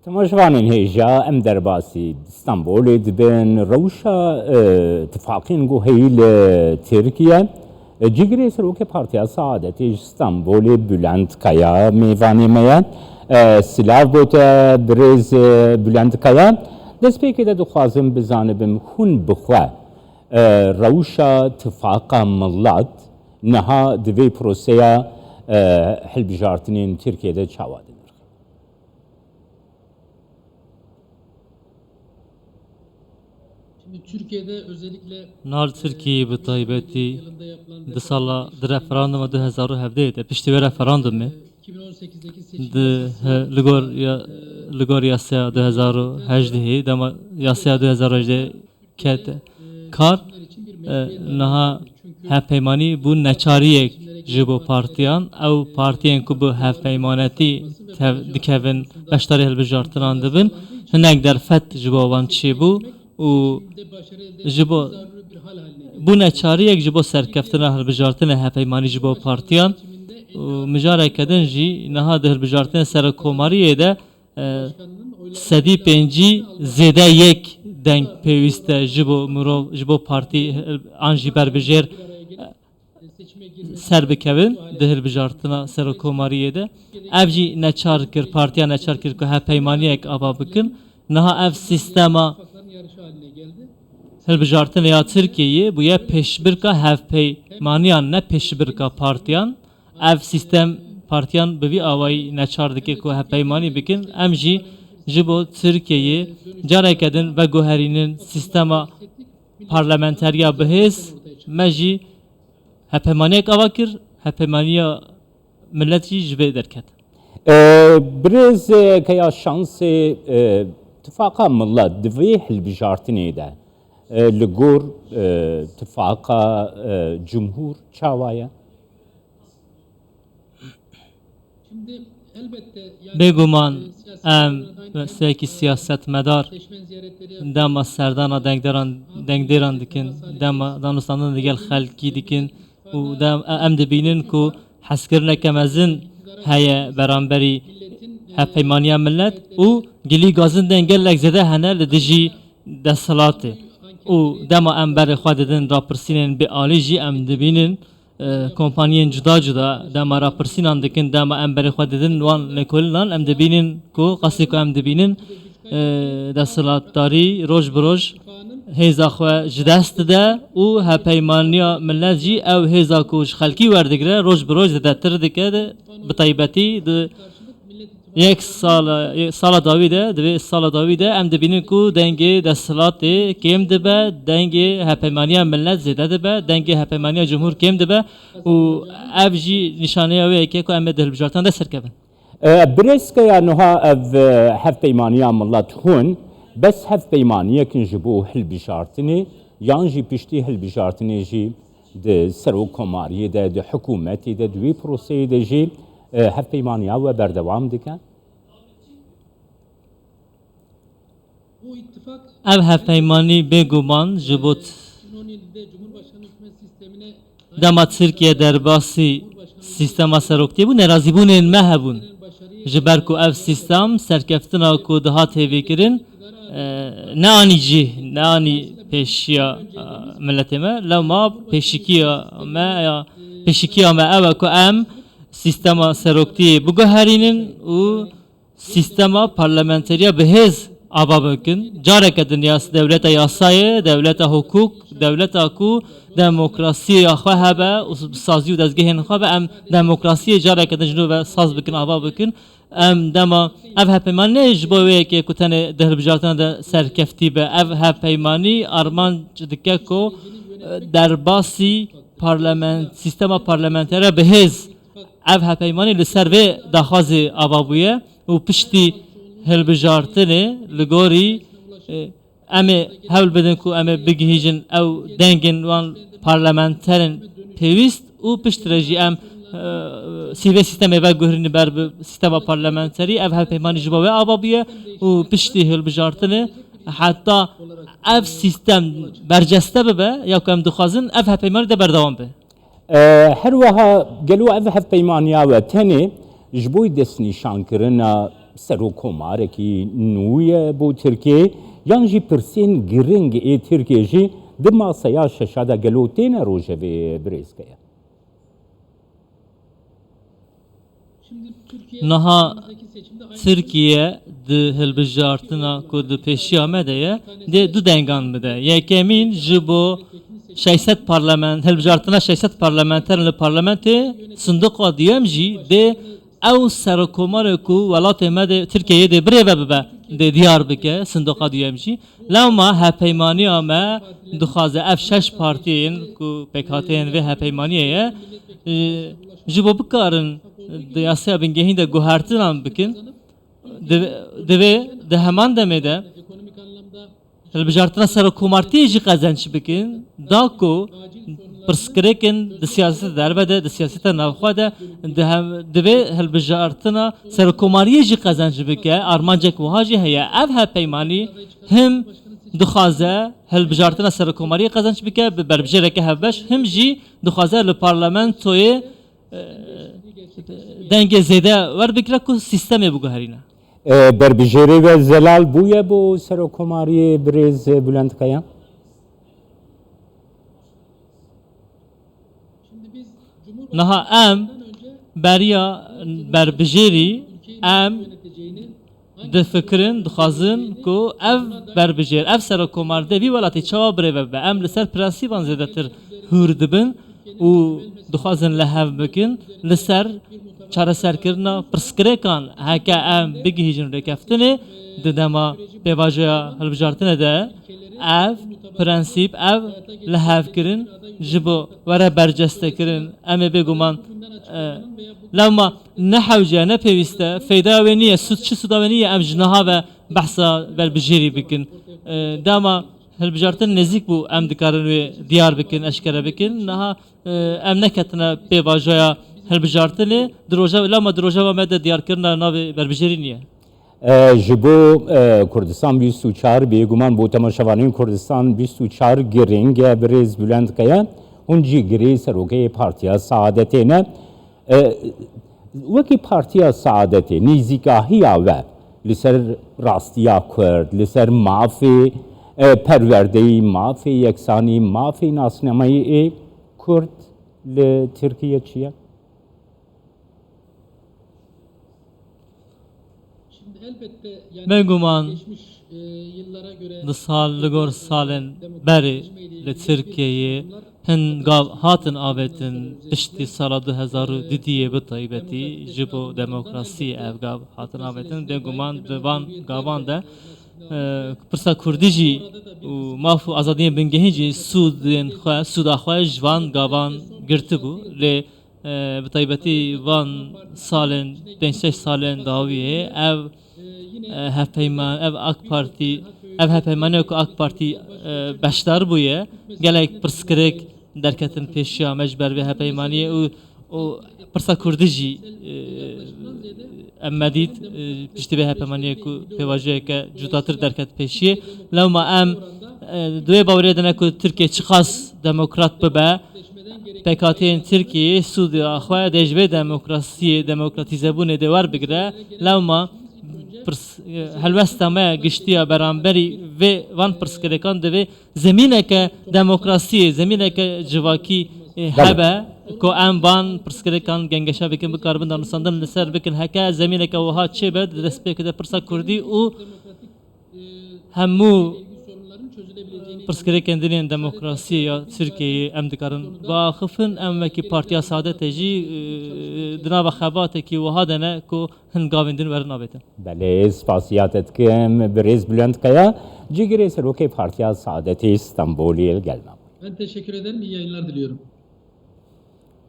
تماشوانین هیجا ام درباسی استانبول دبن روشا اتفاقین گو هیل ترکیه جگری سروک پارتیا سعادت استانبول بلند کیا میوانی میان سلاف بوتا برز بلند کیا دست پیکی ده دخوازم بزانبم هون بخواه روشا اتفاقا ملات نها دوی پروسیا حل بجارتنین ترکیه ده چاواده Türkiye'de özellikle نال Türkiye bi taybeti di sala di referanduma 2017 de piştî vê referandumê 2018'deki di ligor yasaya 2018 dema yasaya 2018 ket kar naha hevpeymanî bû neçariyek ji bo partiyan ew partiyên ku bi hevpeymanetî dikevin beşdarî hilbijartinan dibin hinek derfet ji bo wan çî bû û ji bo bu neçariyek ji bo serkeftina hilbijartina hevpeymanî ji bo partiyan û mijareke din jî niha di hilbijartina serokkomariyê de sedî pêncî zêde yek deng pêwîst e ji bo mirov ji bo partî an jî berbijêr ser bikevin di hilbijartina serokkomariyê de ev jî neçar kir partiya neçar kir ku hevpeymaniyek ava bikin niha ev sistema hilbijartina ya Tirkiyeyê bûye pêşbirka hevpeymaniyan ne pêşbirka partiyan ev sistem partiyan bi vî awayî neçar dike ku hevpeymanî bikin em jî ji bo Tirkiyeyê careke din veguherînin sistema parlamenteriya bihêz me jî hevpeymaniyek ava kir hevpeymaniya millet jî ji vê derket. برز کیا شانس اتفاقا ملت دوی هلبجارتنی ده لگور اتفاقا جمهور چاوایا şimdi elbette yani Bêguman em wekî siyasetmedar seçmen ziyaretleri dema serdana dengdêran dikin dema danûstandan digel xelkî dikin û em dibînin ku hezkirineke mezin heye beramberî hevpeymaniya millet û gilî gazin den gelek zêde hene li dijî desthilatê û dema em berê xwe didin rapirsînên bialî jî em dibînin kompaniyên cuda cuda dema rapirsînan dikin dema em berê xwe didin wan lêkolînan em dibînin ku qasî ku em dibînin desthilatdarî roj bi roj hêza xwe ji dest dide û hevpeymaniya millet jî ew hêza ku ji xelkî werdigire roj bi roj zêdetir dike bi taybetî di yek sala dawî de divê sala dawî de em dibînin ku dengê desthilatê kêm dibe dengê hevpeymaniya millet zêde dibe dengê hevpeymaniya cumhur kêm dibe û ev jî nîşaneya wê yekê ku em ê di hilbijartinan de serkevin. برز کیا نها اف هفپیمانیا ملت هون بس هفپیمانیکن جبو هلبجارتنی یان جی پشتی هلبجارتنی جی ده سروکماریه ده حکومتی ده دوی پروسه ده جی هفپیمانیا و بردوام دکن bu ittifak Ev hevpeymanî bêguman ji bo 2017'de Cumhurbaşkanı hükümet sistemine dema Tirkiye derbasî sistema seroktiyê bû nerazîbûnên me hebûn ji ber ku ev sistem serkeftina ku dihat hêvîkirin ne anî cih ne anî pêşiya milletê me lew ma pêşikiya me ya pêşikiya me ew e ku em sistema seroktiyê biguherînin û sistema parlamenteriya bihêz ava bikin careke din devleta yasayê devleta hukuk devleta ku demokrasiya xwe hebe û sazî û dezgehên xwe be em demokrasiyê careke din ji nû ve saz bikin ava bikin em dema ev hevpeymanî ne ji bo wê yekê ku tenê di hilbijartina de serkeftî be ev hevpeymanî armanc dike ku derbasî sistema parlamentere bihêz ev hevpeymanî li ser vê daxwazê ava bûye û piştî hilbijartinê li gorî em ê hewl bidin ku em ê bigihîjin ew dengên wan parlamenterên pêwîst û piştre jî em sîvê sistemê veguherîne ber bi sistema parlamenterî ev hevpeymanî ji bo wê ava bûye û piştî hilbijartinê heta ev sistem berceste bibe ya ku em dixwazin ev hevpeymanî de berdewam be. هر وها گلو اف هفپیمانیا و تنی جبوی دست نیشان کرنا سروکومارکی نوی بو ترکیه یان جی پرسین گرنگ ای ترکیه جی دما سیا ششادا گلوتین روژه بریزکه. Şimdi Türkiye Naha önümüzdeki seçimde aynı Türkiye de hilbijartina ku de peşiya medeye de du dengan bide. Yekemin jibo 600 parlament hilbijartina 600 parlamenter li parlamente sındıqa diyem jî de ew serokomar ku welatê me de Tirkiye'ye de birêve bibe de diyar bike sındıqa diyem jî. Lewma hepeymaniya me dixwaze ev 6 partiyên ku PKK'yên vê hepeymaniyê ji bo bikarin yasaya bingehîn de guhertinan bikin divê di heman demê de ekonomik anlamda hilbijartina serokomartiyê jî qezenç bikin da ku pirsgirêkên di siyaseta derve de di siyaseta navxwe de divê hilbijartina serokomariyê jî qezenç bike armancek wiha jî heye ev hepeymanî him dixwaze hilbijartina serokomariyê qezenç bike bi berbijêreke hevbeş him jî dixwaze li parlamentoyê dengê zêde werbikire ku sistemê biguherîne. Berbijêrê ve zelal bûye bo serokomariyê birêz Bülent Kaya? şimdi biz Naha em beriya berbijêrî em yöneteceğini di fikirin dixwazin ku ev berbijêr ev serokomar de vî welatê çawa birêve be em li ser prensîban zêdetir hûr dibin û dixwazin li hev bikin li ser çareserkirina pirsgirêkan heke em bigihîjin rêkeftinê di dema pêvajoya hilbijartinê de ev prensîp ev li hevkirin ji bo were bercestekirin em ê bêguman lewma ne hewce ne pêwîst e fêdaya wê niye çi suda wê niye em ji niha ve behsa berbijêrî bikin dema hilbijartin nêzik bû em dikarin wê diyar bikin eşkere bikin niha em neketine pêvajoya hilbijartinê di rojava lewma di rojava me de diyarkirina navê berbijêrî niye. Ji bo Kurdistan 24 bêguman bo temaşevanên Kurdistan 24 giring birêz Bülent Kaya hûn jî girê serokeyê Partiya Saadetê ne. Wekî Partiya Saadetê nêzîkahiya we li ser rastiya Kurd, li ser mafê perwerdeyî, mafê yeksanî, mafê nasnemayê Kurd li Tirkiye çi ye? şimdi elbette yani Bêguman geçmiş yıllara göre di sal li gor salên berê li Tirkiyeyê hin gav hatin avêtin piştî sala 2002 bi taybetî ji bo demokrasiyê ev gav hatin avêtin bêguman di van gavan de pirsa Kurdî jî û maf û azadiyên bingehîn jî sûdên xwe sûda xwe ji van gavan girtibû lê bi taybetî van salên 5-6 salên dawiyê ev hevpeyman ev AK Parti ev hepeymanê ku AK Parti beşdar bûye gelek pirsgirêk derketin pêşiya me ji ber vê hepeymaniyê û pirsa Kurdî jî em medît piştî vê hepeymaniyê ku pêvajiyeke cudatir derket pêşiyê lewma em divê bawerê dine ku Tirkiye çi xas demokrat bibe PKK'yên Tirkiyeyê sûdiya xwe de ji vê demokrasiyê demokratîzebûnê de werbigire lewma helwesta me giştiya beramberî vê van pirsgirêkan divê zemîneke demokrasiyê zemîneke civakî hebe ku em van pirsgirêkan gengeşa bikin bikarbin danûsandin li ser bikin heke zemîneke wiha çêbe di destpêkê de pirsa Kurdî û hemû sorunların çözülebileceğini pirsgirêkên dinên demokrasiyê ya Tirkiyeyê em dikarin biaxifin em wekî Partiya Saadetê jî di nava xebatekî wiha de ne ku hin gavên din werin avêtin. Belê spasiyet dikim birêz Bülent Kaya cî girê serokê Partiya Saadetê İstanbulê gelme. ben teşekkür ederim iyi yayınlar diliyorum.